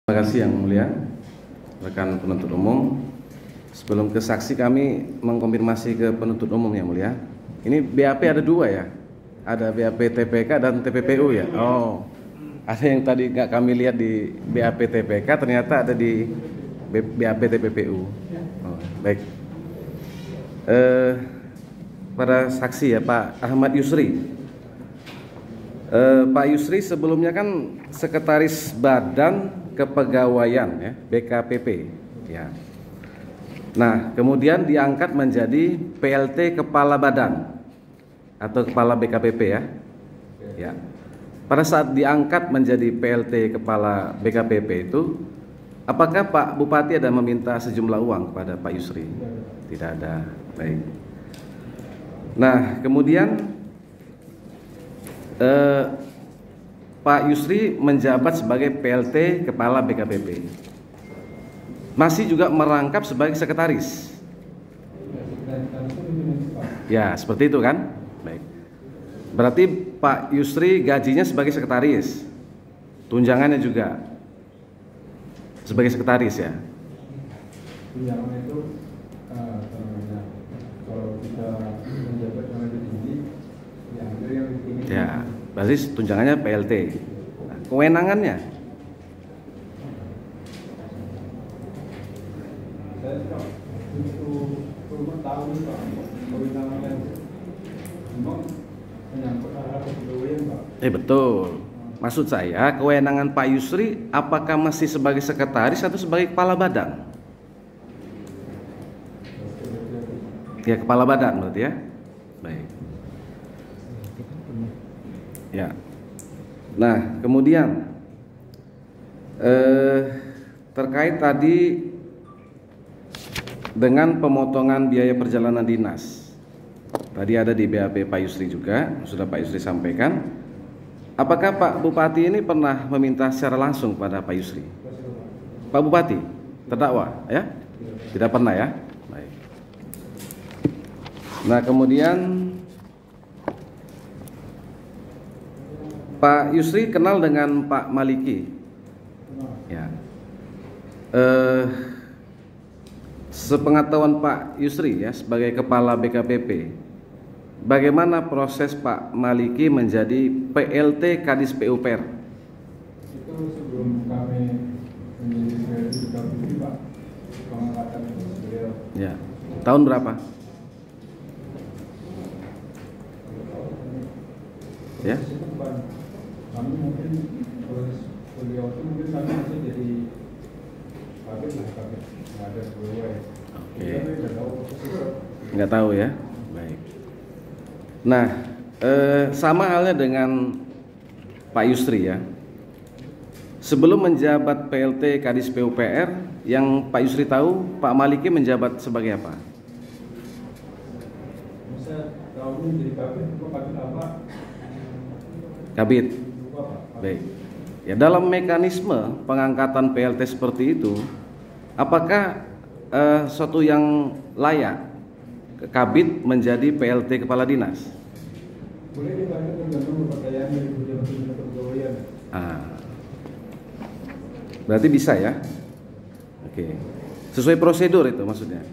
Terima kasih yang mulia, rekan penuntut umum. Sebelum ke saksi kami mengkonfirmasi ke penuntut umum yang mulia. Ini BAP ada dua ya, ada BAP TPK dan TPPU ya. Oh, ada yang tadi nggak kami lihat di BAP TPK, ternyata ada di BAP TPPU. Oh, baik. Pada saksi ya Pak Ahmad Yusri. Pak Yusri sebelumnya kan sekretaris Badan Kepegawaian ya, BKPP ya. Nah, kemudian diangkat menjadi PLT Kepala Badan atau Kepala BKPP ya. Ya. Pada saat diangkat menjadi PLT Kepala BKPP itu, apakah Pak Bupati ada meminta sejumlah uang kepada Pak Yusri? Tidak ada. Baik. Nah, kemudian Pak Yusri menjabat sebagai PLT Kepala BKPP. Masih juga merangkap sebagai sekretaris. Ya, seperti itu kan? Baik. Berarti Pak Yusri gajinya sebagai sekretaris. Tunjangannya juga sebagai sekretaris ya. Tunjangan itu kalau kita menjabat yang lebih tinggi, yang lebih tinggi. Ya, berarti tunjangannya PLT. Nah, kewenangannya? Saya sudah untuk tahun Pak, kewenangannya memang menyangkut hal kepegawaian Pak. Betul. Maksud saya kewenangan Pak Yusri apakah masih sebagai sekretaris atau sebagai kepala badan? Ya, kepala badan berarti ya. Baik. Ya. Nah, kemudian terkait tadi dengan pemotongan biaya perjalanan dinas. Tadi ada di BAP Pak Yusri juga, sudah Pak Yusri sampaikan. Apakah Pak Bupati ini pernah meminta secara langsung pada Pak Yusri? Pak Bupati, terdakwa ya? Tidak pernah ya? Baik. Nah, kemudian Pak Yusri kenal dengan Pak Maliki. Ya. Sepengetahuan Pak Yusri ya sebagai kepala BKPP, bagaimana proses Pak Maliki menjadi PLT Kadis PUPR? Itu sebelum kami menjadi PLT BKPP Pak, pengangkatan beliau. Ya. Tahun berapa? Ya. Kami mungkin beliau itu mungkin kami masih jadi kabit lah, kabit nggak ada pegawai. Oke. Kami nggak tahu posisi. Nggak tahu ya. Baik. Nah, sama halnya dengan Pak Yusri ya. Sebelum menjabat PLT Kadis PUPR, yang Pak Yusri tahu, Pak Maliki menjabat sebagai apa? Bisa tahun jadi kabit, kabit apa? Kabit. Baik. Ya, dalam mekanisme pengangkatan PLT seperti itu, apakah suatu yang layak Kabit menjadi PLT Kepala Dinas? Boleh dibantu tergantung kepercayaan dari pejabat kepegawaian. Berarti bisa ya? Oke. Sesuai prosedur itu maksudnya.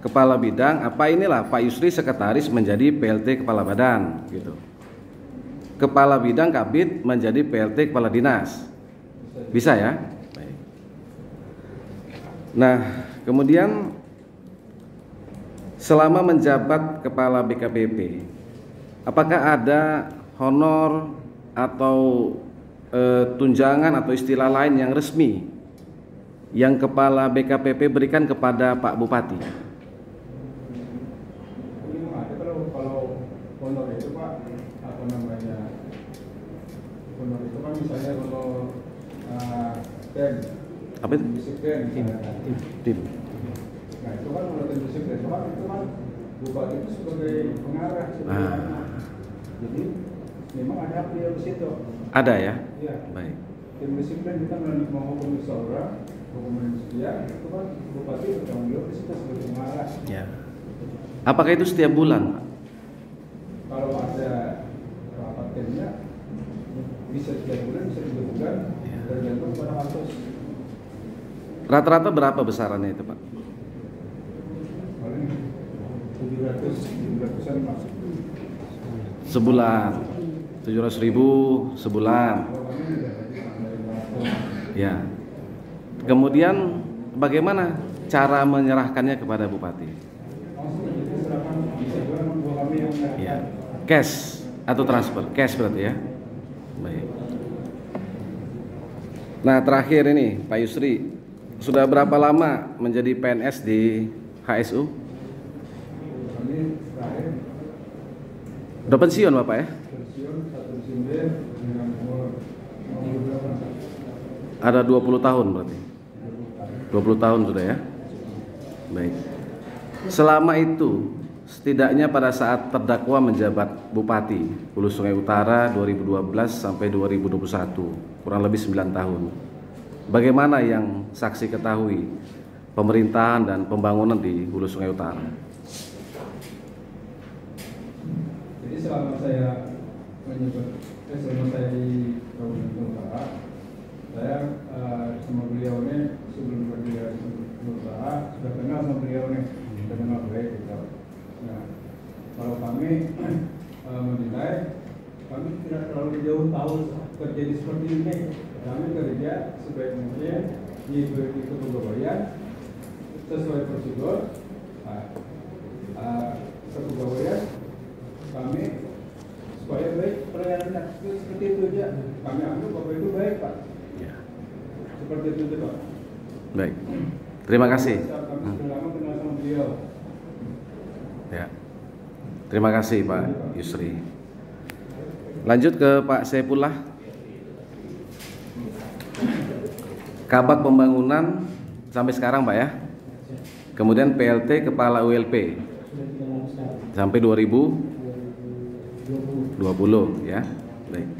Kepala bidang apa inilah Pak Yusri sekretaris menjadi PLT Kepala Badan gitu. Kepala bidang Kabit menjadi PLT Kepala Dinas. Bisa ya? Baik. Nah, kemudian selama menjabat Kepala BKPP, apakah ada honor atau tunjangan atau istilah lain yang resmi yang Kepala BKPP berikan kepada Pak Bupati? Ini ada kalau honor itu Pak, apa namanya? Honor itu kan misalnya honor TEN. Apa itu? Tim. Nah itu kan honor TEN disiplin. Itu kan Bupati itu sebagai pengarah. Jadi memang ada beliau di situ. Ada ya? Iya. Baik. Tim disiplin kita menghukum musyawarah, hukuman sekian, itu kan Bupati bertanggung jawab di situ sebagai pengarah. Ya. Apakah itu setiap bulan, Pak? Kalau ada rapat timnya bisa 3 bulan, bisa 3 bulan, tergantung pada kasus. Rata-rata berapa besarannya itu Pak? Paling 700-an Pak. Sebulan 700.000 sebulan. Ya. Kemudian bagaimana cara menyerahkannya kepada Bupati? Ya. Cash atau transfer? Cash berarti ya. Baik. Nah, terakhir ini Pak Yusri, sudah berapa lama menjadi PNS di HSU? Kami terakhir Udah pensiun Bapak ya? pensiun 1 Desember dengan umur berapa? Ada 20 tahun berarti. 20 tahun sudah ya. Baik. Selama itu setidaknya pada saat terdakwa menjabat Bupati Hulu Sungai Utara 2012 sampai 2021, kurang lebih 9 tahun. Bagaimana yang saksi ketahui pemerintahan dan pembangunan di Hulu Sungai Utara? Jadi selama saya selama saya di Kabupaten Utara, saya sama beliau ini sebelum kerja di Utara sudah kenal sama beliau nih, sudah kenal baik gitu. Nah, kalau kami menilai kami tidak terlalu jauh tahu terjadi seperti ini. Kami kerja sebaik mungkin di kepegawaian sesuai prosedur. Kepegawaian kami supaya baik pelayanan seperti itu aja. Kami ambil Bapak itu baik Pak. Ya. Seperti itu Pak. Baik. Terima kasih. Kami sudah lama kenal sama beliau. Ya. Terima kasih Pak Yusri. Lanjut ke Pak Saifullah. Kabag Pembangunan sampai sekarang Pak ya. Kemudian PLT Kepala ULP sampai 2020 ya. Baik.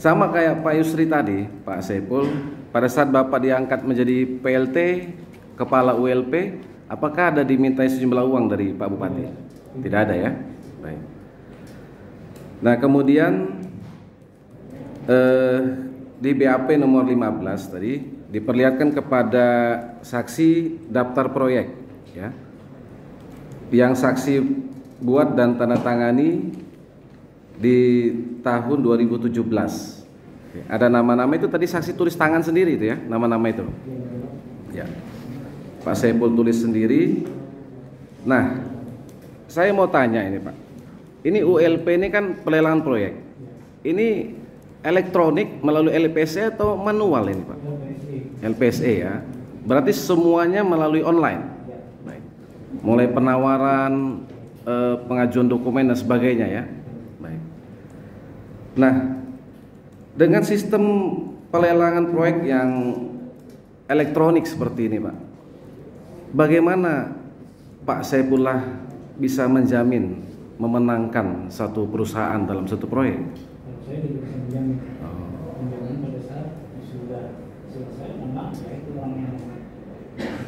Sama kayak Pak Yusri tadi, Pak Saiful, pada saat Bapak diangkat menjadi PLT Kepala ULP, apakah ada dimintai sejumlah uang dari Pak Bupati? Tidak ada ya. Baik. Nah, kemudian di BAP nomor 15 tadi diperlihatkan kepada saksi daftar proyek ya, yang saksi buat dan tanda tangani di tahun 2017. Ada nama-nama itu tadi saksi tulis tangan sendiri itu ya, nama-nama itu ya, Pak Saiful tulis sendiri. Nah, saya mau tanya ini Pak, ini ULP ini kan pelelangan proyek, ini elektronik melalui LPSE atau manual ini Pak? LPSE ya. Berarti semuanya melalui online. Baik. Mulai penawaran, pengajuan dokumen dan sebagainya ya. Baik. Nah, dengan sistem pelelangan proyek yang elektronik seperti ini Pak, bagaimana Pak Saifullah bisa menjamin memenangkan satu perusahaan dalam satu proyek? Saya tidak bisa menjamin. Menjamin pada saat sudah selesai menang, ya itu orangnya.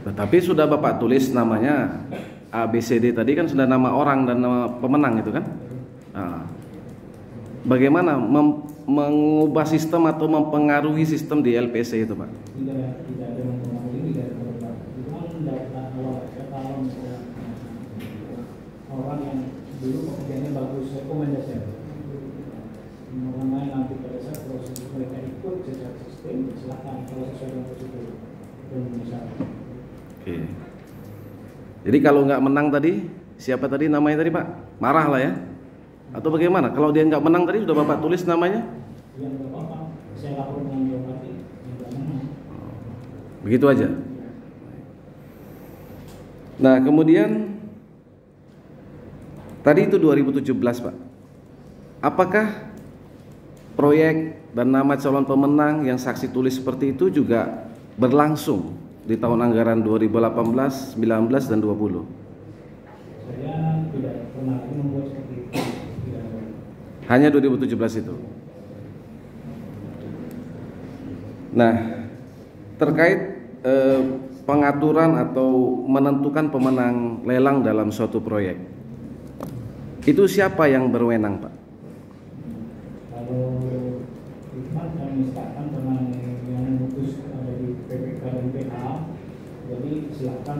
Tetapi sudah Bapak tulis namanya ABCD tadi kan sudah nama orang dan nama pemenang itu kan? Nah, bagaimana mengubah sistem atau mempengaruhi sistem di LPC itu Pak? Tidak ada mempengaruhi, tidak ada perubahan. Cuma kalau misalnya orang yang dulu pekerjaannya bagus, rekomendasi. Mengenai nanti pada saat proses mereka ikut secara sistem, silakan kalau sesuai dengan prosedur dan misalnya. Oke. Jadi kalau nggak menang tadi, siapa tadi namanya tadi Pak? Marah lah ya? Atau bagaimana? Kalau dia nggak menang tadi sudah Bapak tulis namanya? Yang nggak apa-apa, saya lapor dengan Bupati yang nggak menang. Begitu aja. Nah kemudian tadi itu 2017 Pak. Apakah proyek dan nama calon pemenang yang saksi tulis seperti itu juga berlangsung di tahun anggaran 2018, 19 dan 20? Saya tidak pernah membuat seperti itu. Hanya 2017 itu. Nah, terkait pengaturan atau menentukan pemenang lelang dalam suatu proyek, itu siapa yang berwenang Pak? Kalau Hikmat kami misalkan pernah yang memutus ada di PPK MPA. Jadi silakan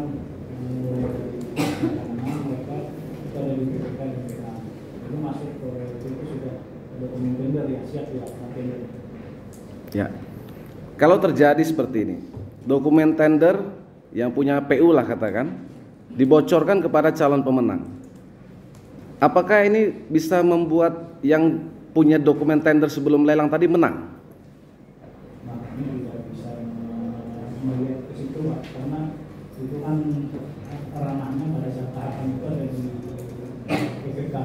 mulai dari karena mereka itu ada di BPK dan MPA. Ini masuk ke itu sudah dokumen tender yang siap dilakukan tender. Ya. Kalau terjadi seperti ini, dokumen tender yang punya PU lah katakan dibocorkan kepada calon pemenang. Apakah ini bisa membuat yang punya dokumen tender sebelum lelang tadi menang? Nah, ini tidak bisa melihat ke situ, Pak, karena itu kan ranahnya pada saat tahapan itu ada di BPK.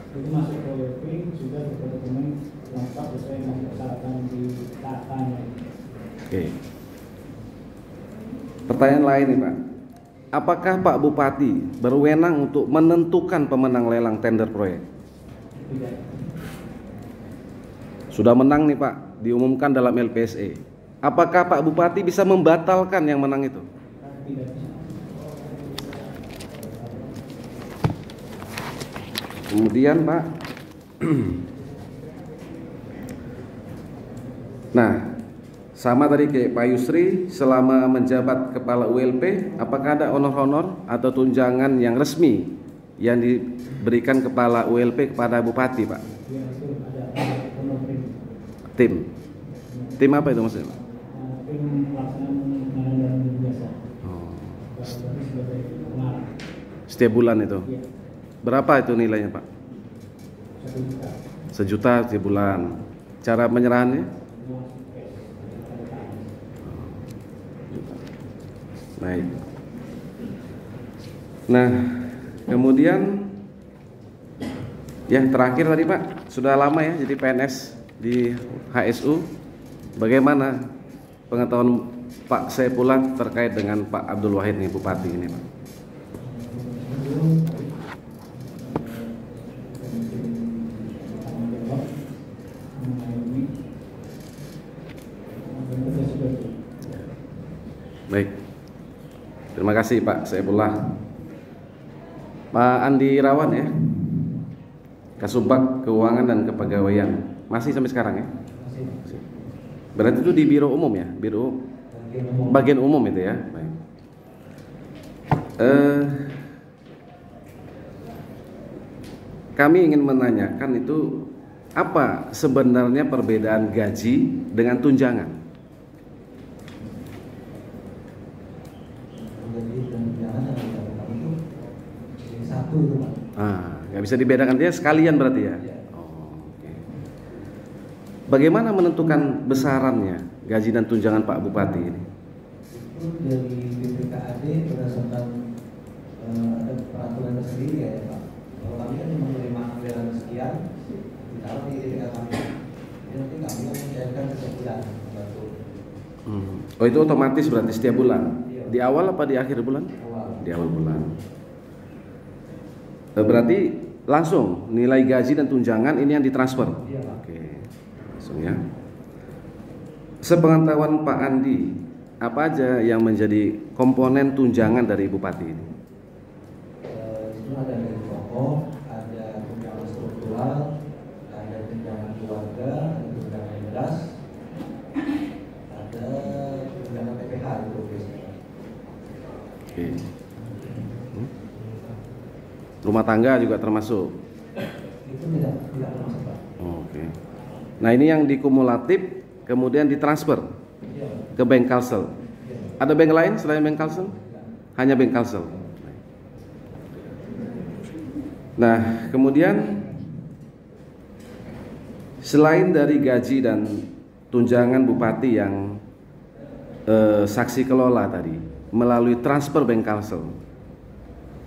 Itu masuk ke WP sudah dokumen lengkap sesuai dengan persyaratan di tahapannya. Oke. Pertanyaan lain nih Pak, apakah Pak Bupati berwenang untuk menentukan pemenang lelang tender proyek? Tidak. Sudah menang nih Pak, diumumkan dalam LPSE. Apakah Pak Bupati bisa membatalkan yang menang itu? Tidak bisa. Kemudian Pak, nah sama tadi kayak Pak Yusri, selama menjabat kepala ULP, apakah ada honor-honor atau tunjangan yang resmi yang diberikan kepala ULP kepada Bupati Pak? Ya, itu ada penuh Tim apa itu maksudnya Pak? tim pelaksanaan pengadaan dan jasa. Oh, Berarti sebagai pengarah. setiap bulan itu? Ya, Berapa itu nilainya Pak? 1 juta. 1 juta setiap bulan. Cara penyerahannya? Langsung cash. Ada tangan. Baik. Nah, kemudian yang terakhir tadi Pak, sudah lama ya jadi PNS di HSU. Bagaimana pengetahuan Pak Saipullah terkait dengan Pak Abdul Wahid nih Bupati ini Pak? Baik. Terima kasih Pak Saipullah. Pak Andi Irawan ya, Kasubag Keuangan dan Kepegawaian, masih sampai sekarang ya? Masih. Berarti itu di Biro Umum ya, Biro Bagian Umum itu ya. Baik. Kami ingin menanyakan itu apa sebenarnya perbedaan gaji dengan tunjangan? Jadi tunjangan yang didapatkan itu satu itu Pak. Nggak bisa dibedakan dia sekalian berarti ya? Ya. Oh, oke. Bagaimana menentukan besarannya gaji dan tunjangan Pak Bupati ini? Itu dari BPKAD berdasarkan ada peraturan tersendiri ya Pak. Kalau kami kan cuma menerima anggaran sekian, ditaruh di BPK kami. Jadi nanti kami yang mencairkan setiap bulan. Oh itu otomatis berarti setiap bulan? Iya. Di awal apa di akhir bulan? Awal. Di awal bulan. Berarti langsung nilai gaji dan tunjangan ini yang ditransfer? Iya Pak. Oke, langsung ya. Sepengetahuan Pak Andi, apa aja yang menjadi komponen tunjangan dari Bupati ini? Itu ada dari pokok, ada tunjangan struktural, ada tunjangan keluarga, ada tunjangan beras, ada tunjangan PPH itu biasanya. Oke. Rumah tangga juga termasuk? Itu tidak termasuk Pak. Oke. Nah ini yang dikumulatif kemudian ditransfer Iya. ke Bank Kalsel. Iya. Ada bank lain selain Bank Kalsel? Hanya Bank Kalsel. Nah kemudian selain dari gaji dan tunjangan Bupati yang saksi kelola tadi melalui transfer Bank Kalsel,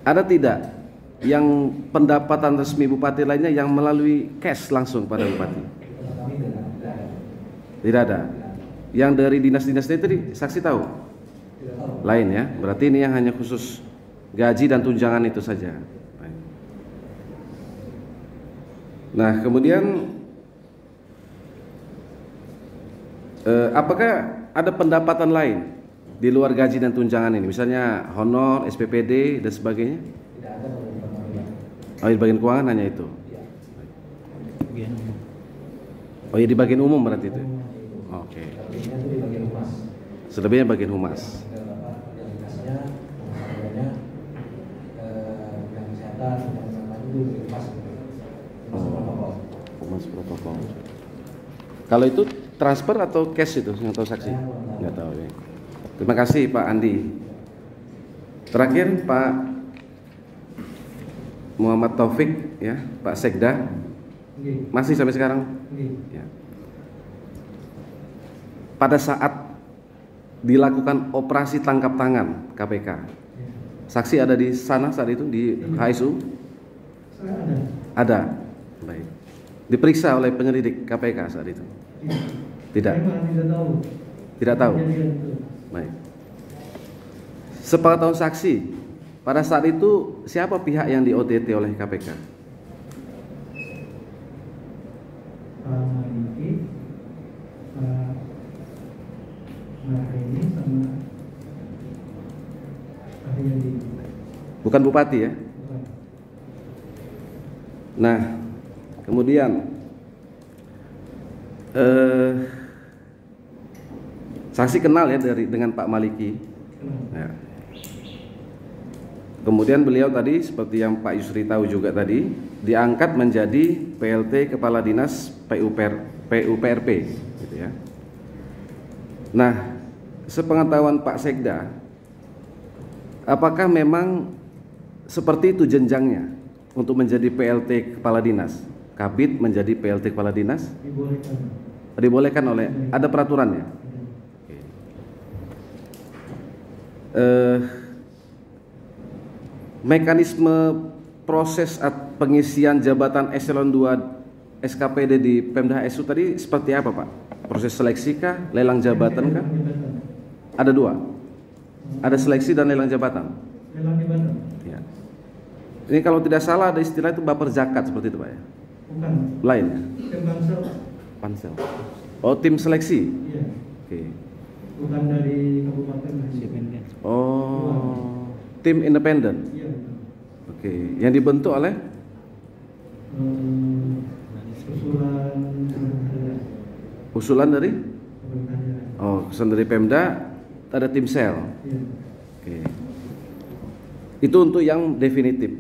ada tidak yang pendapatan resmi Bupati lainnya yang melalui cash langsung pada Bupati? Kalau kami tidak ada. Tidak ada. Yang dari dinas-dinas itu saksi tahu? Tidak tahu. Lain ya. Berarti ini yang hanya khusus gaji dan tunjangan itu saja. Baik. Nah, kemudian apakah ada pendapatan lain di luar gaji dan tunjangan ini? Misalnya honor, SPPD dan sebagainya? Tidak ada kalau di kami. Oh, di bagian keuangan hanya itu. Iya. Bagian umum. Oh ya di bagian umum berarti itu. Oke. Tapi ini itu di bagian humas. Selebihnya bagian humas. Organisasinya, pengurusnya, yang kesehatan, yang itu humas protokol. Humas protokol. Kalau itu transfer atau cash itu yang tahu saksi? Nggak tahu ya. Terima kasih Pak Andi. Terakhir Pak Muhammad Taufik ya, Pak Sekda. Masih sampai sekarang? Ya. Pada saat dilakukan operasi tangkap tangan KPK, saksi ada di sana saat itu di HSU? Ada. Baik. Diperiksa oleh penyelidik KPK saat itu? Tidak. Tidak tahu. Baik. Sepengetahuan saksi, pada saat itu siapa pihak yang di OTT oleh KPK? Pak Maliki, Pak Marheni sama Pak Yadi. Bukan bupati ya? Nah, kemudian saksi kenal ya dengan Pak Maliki. Ya. Kemudian beliau tadi seperti yang Pak Yusri tahu juga tadi diangkat menjadi PLT Kepala Dinas PUPRP gitu ya. Nah, sepengetahuan Pak Sekda, apakah memang seperti itu jenjangnya untuk menjadi PLT Kepala Dinas? Kabid menjadi PLT Kepala Dinas? Dibolehkan oleh, ada peraturannya? Mekanisme proses pengisian jabatan eselon 2 SKPD di Pemda HSU tadi seperti apa Pak? Proses seleksi kah? Lelang jabatan kah? Ada dua? Ada seleksi dan lelang jabatan? Lelang jabatan? Ya. Ini kalau tidak salah ada istilah itu baper zakat seperti itu Pak ya? Bukan. Lain? Tim pansel. Pansel. Oh, tim seleksi? Iya. Oke. Bukan dari kabupaten. Oh, tim independen? Iya. Oke, yang dibentuk oleh? Usulan dari? Oh, usulan dari Pemda, ada tim sel. Iya. Oke. Itu untuk yang definitif.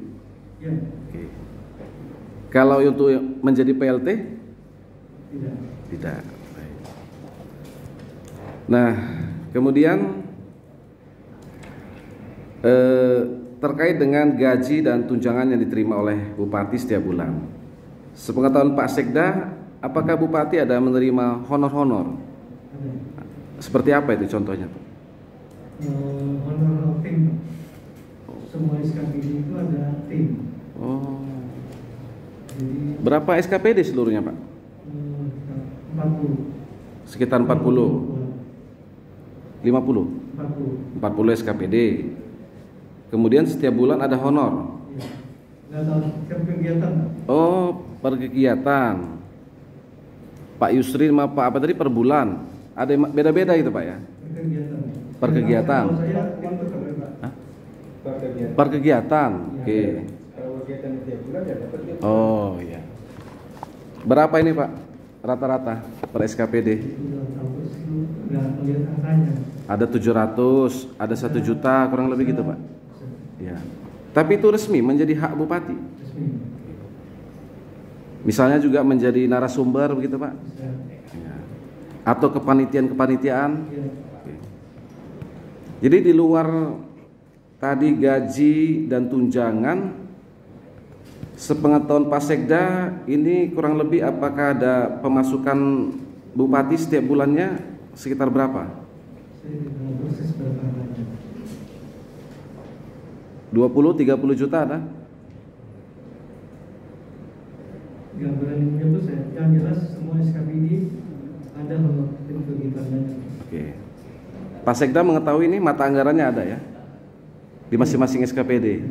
Iya. Oke. Kalau untuk menjadi PLT? Tidak. Tidak. Baik. Nah, kemudian terkait dengan gaji dan tunjangan yang diterima oleh Bupati setiap bulan. Sepengetahuan Pak Sekda, apakah Bupati ada menerima honor-honor? Seperti apa itu contohnya? Honor tim. Semua SKPD itu ada tim. Oh. Jadi Berapa SKPD seluruhnya Pak? 40. Sekitar 40. 50? 40. 40 SKPD. Kemudian setiap bulan ada honor. Nggak tahu kegiatan. Oh, per kegiatan. Pak Yusri sama Pak apa tadi per bulan. Ada beda-beda gitu Pak ya? Kegiatan. Per kegiatan. Kalau saya itu Hah? Per kegiatan. Per kegiatan. Oke. Kalau kegiatan setiap bulan ya dapat dia. Oh iya. Berapa ini Pak? Rata-rata per SKPD? nggak melihat angkanya. Ada 700, ada 1 juta kurang lebih gitu Pak. Ya. Tapi itu resmi menjadi hak Bupati. Resmi. Misalnya juga menjadi narasumber begitu Pak. Bisa. Ya. Atau kepanitiaan. Ya. Oke. Jadi di luar tadi gaji dan tunjangan, sepengetahuan Pak Sekda ini kurang lebih apakah ada pemasukan Bupati setiap bulannya sekitar berapa? Saya dalam proses berapa angkanya. 20-30 juta ada? Nggak berani menyebut saya. Yang jelas semua SKPD ada honor tim kegiatannya. Oke. Pak Sekda mengetahui ini mata anggarannya ada ya? Di masing-masing SKPD.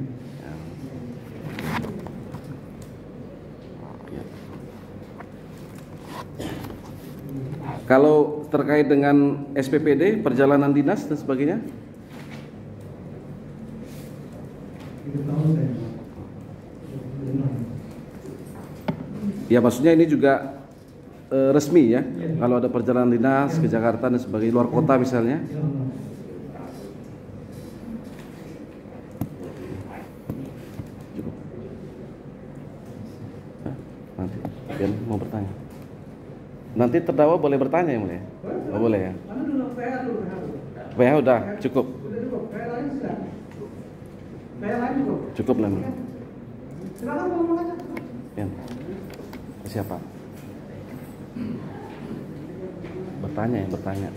Kalau terkait dengan SPPD, perjalanan dinas dan sebagainya? Itu tahu saya. Benar. Ya maksudnya ini juga resmi ya. Kalau ada perjalanan dinas ke Jakarta dan sebagai luar kota misalnya. Cukup. Hah? Nanti Bian mau bertanya. Nanti terdakwa boleh bertanya ya mulia? Oh, boleh ya. PH udah cukup. Cukup lah. Silakan ngomong aja. Bian. Siapa? Bertanya ya, bertanya.